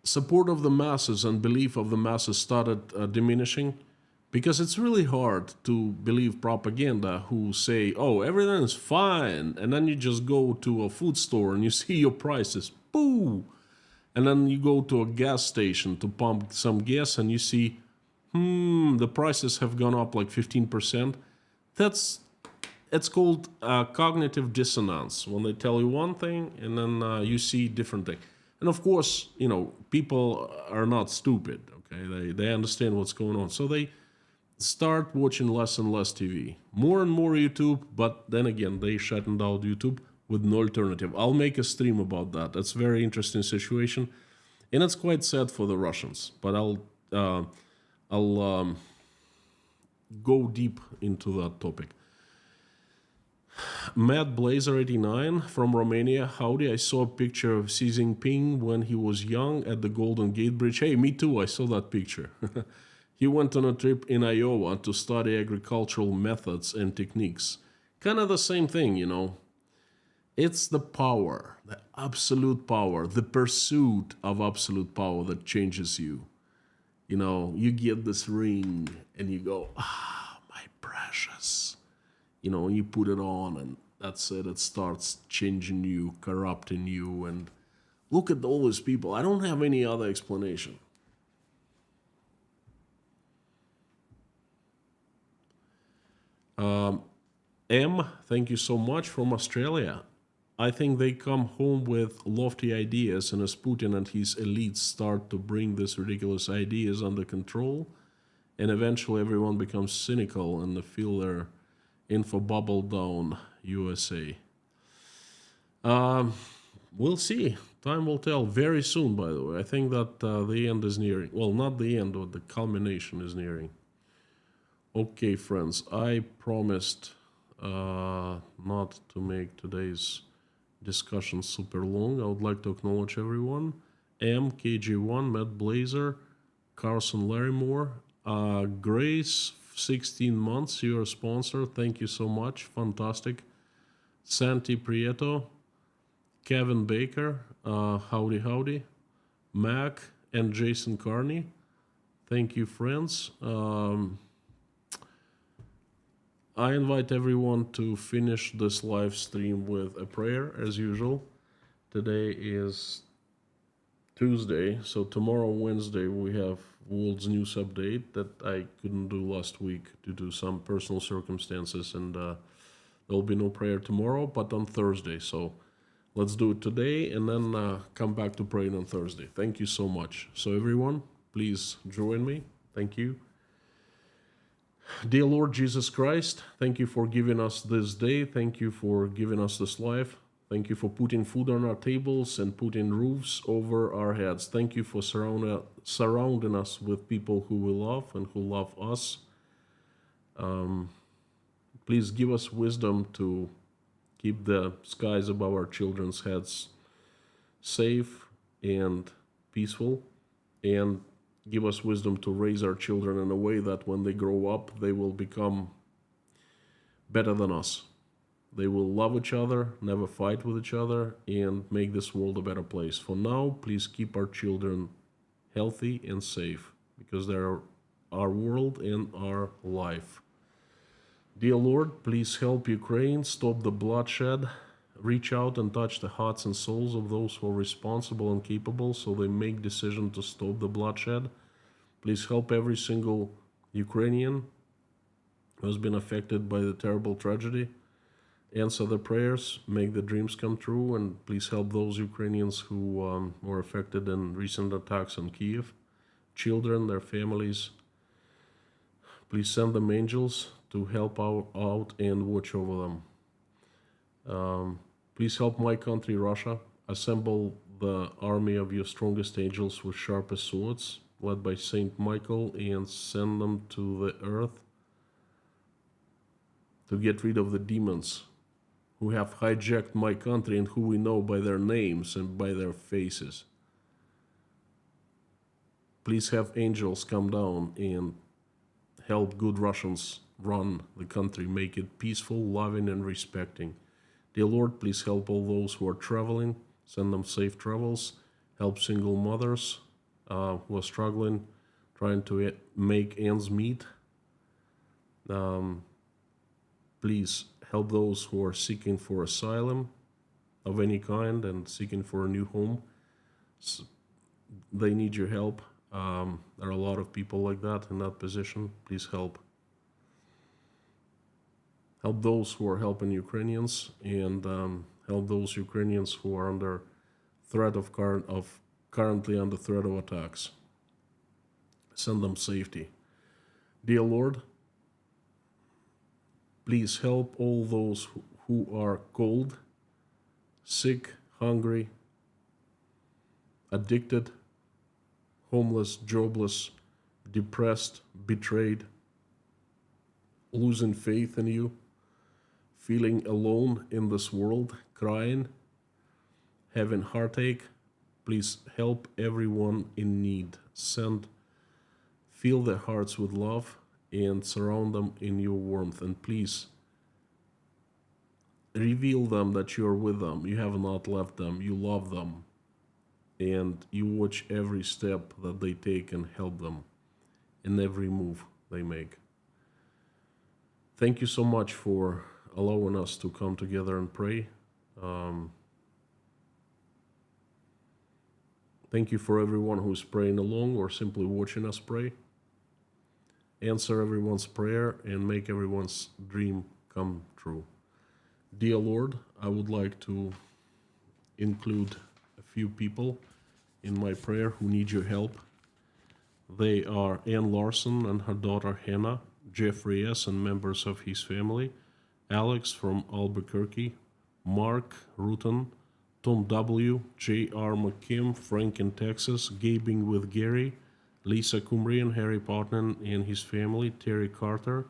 Support of the masses and belief of the masses started diminishing because it's really hard to believe propaganda who say, oh, everything's fine. And then you just go to a food store and you see your prices. Boo! And then you go to a gas station to pump some gas and you see, the prices have gone up like 15%. It's called cognitive dissonance, when they tell you one thing and then you see different thing. And of course, you know, people are not stupid, okay? They understand what's going on. So they start watching less and less TV. More and more YouTube, but then again, they shutting down YouTube with no alternative. I'll make a stream about that. That's a very interesting situation. And it's quite sad for the Russians. But I'll go deep into that topic. Matt Blazer 89 from Romania. Howdy, I saw a picture of Xi Jinping when he was young at the Golden Gate Bridge. Hey, me too, I saw that picture. He went on a trip in Iowa to study agricultural methods and techniques. Kind of the same thing, you know. It's the power, the absolute power, the pursuit of absolute power that changes you. You know, you get this ring and you go, my precious. You know, you put it on and that's it. It starts changing you, corrupting you. And look at all these people. I don't have any other explanation. M, thank you so much from Australia. I think they come home with lofty ideas, and as Putin and his elites start to bring these ridiculous ideas under control, and eventually everyone becomes cynical and they feel their info bubble down USA. We'll see. Time will tell very soon, by the way. I think that the end is nearing. Well, not the end, but the culmination is nearing. Okay, friends, I promised not to make today's discussion super long. I would like to acknowledge everyone. M, KG1, Matt Blazer, Carson Larrymore. Grace, 16 months, you're a sponsor. Thank you so much. Fantastic. Santi Prieto, Kevin Baker, howdy. Mac and Jason Carney. Thank you, friends. I invite everyone to finish this live stream with a prayer, as usual. Today is Tuesday, so tomorrow, Wednesday, we have World's News Update that I couldn't do last week due to some personal circumstances, and there'll be no prayer tomorrow, but on Thursday. So let's do it today, and then come back to praying on Thursday. Thank you so much. So everyone, please join me. Thank you. Dear Lord Jesus Christ, thank you for giving us this day. Thank you for giving us this life. Thank you for putting food on our tables and putting roofs over our heads. Thank you for surrounding us with people who we love and who love us. Please give us wisdom to keep the skies above our children's heads safe and peaceful, and give us wisdom to raise our children in a way that when they grow up, they will become better than us. They will love each other, never fight with each other, and make this world a better place. For now, please keep our children healthy and safe, because they're our world and our life. Dear Lord, please help Ukraine stop the bloodshed. Reach out and touch the hearts and souls of those who are responsible and capable so they make decision to stop the bloodshed. Please help every single Ukrainian who has been affected by the terrible tragedy. Answer the prayers, make the dreams come true, and please help those Ukrainians who were affected in recent attacks on Kiev, children, their families. Please send them angels to help out and watch over them. Please help my country, Russia, assemble the army of your strongest angels with sharpest swords, led by Saint Michael, and send them to the earth to get rid of the demons who have hijacked my country and who we know by their names and by their faces. Please have angels come down and help good Russians run the country, make it peaceful, loving, and respecting. Dear Lord, please help all those who are traveling, send them safe travels, help single mothers who are struggling, trying to make ends meet. Please help those who are seeking for asylum of any kind and seeking for a new home. They need your help. There are a lot of people like that in that position. Please help. Help those who are helping Ukrainians, and help those Ukrainians who are under threat currently under threat of attacks. Send them safety. Dear Lord, please help all those who are cold, sick, hungry, addicted, homeless, jobless, depressed, betrayed, losing faith in you, feeling alone in this world, crying, having heartache. Please help everyone in need. Fill their hearts with love and surround them in your warmth. And please reveal them that you are with them. You have not left them. You love them. And you watch every step that they take and help them in every move they make. Thank you so much for allowing us to come together and pray. Thank you for everyone who's praying along or simply watching us pray. Answer everyone's prayer and make everyone's dream come true. Dear Lord, I would like to include a few people in my prayer who need your help. They are Ann Larson and her daughter Hannah, Jeffrey S. and members of his family, Alex from Albuquerque, Mark Rutan, Tom W., J.R. McKim, Frank in Texas, Gabing with Gary, Lisa Cumbrian, Harry Partnan and his family, Terry Carter,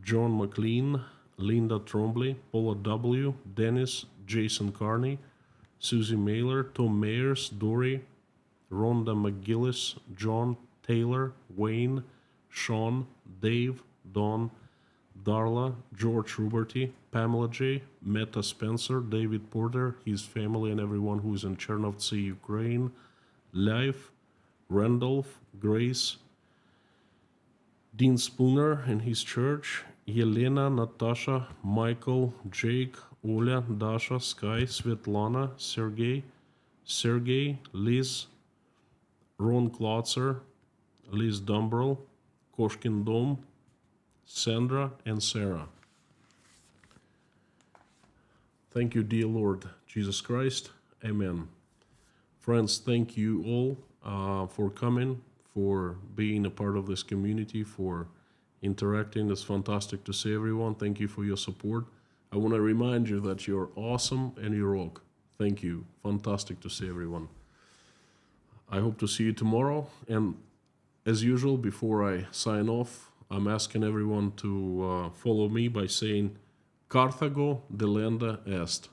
John McLean, Linda Trombley, Paula W., Dennis, Jason Carney, Susie Mailer, Tom Mayers, Dory, Rhonda McGillis, John Taylor, Wayne, Sean, Dave, Don, Darla, George Ruberty, Pamela J, Meta Spencer, David Porter, his family and everyone who is in Chernovtsi, Ukraine, Leif, Randolph, Grace, Dean Spooner and his church, Yelena, Natasha, Michael, Jake, Oля, Dasha, Sky, Svetlana, Sergey, Liz, Ron Klotzer, Liz Dumbrell, Koshkin Dom, Sandra, and Sarah. Thank you, dear Lord Jesus Christ. Amen. Friends, thank you all for coming, for being a part of this community, for interacting. It's fantastic to see everyone. Thank you for your support. I want to remind you that you're awesome and you rock. Thank you. Fantastic to see everyone. I hope to see you tomorrow. And as usual, before I sign off, I'm asking everyone to follow me by saying Carthago delenda est.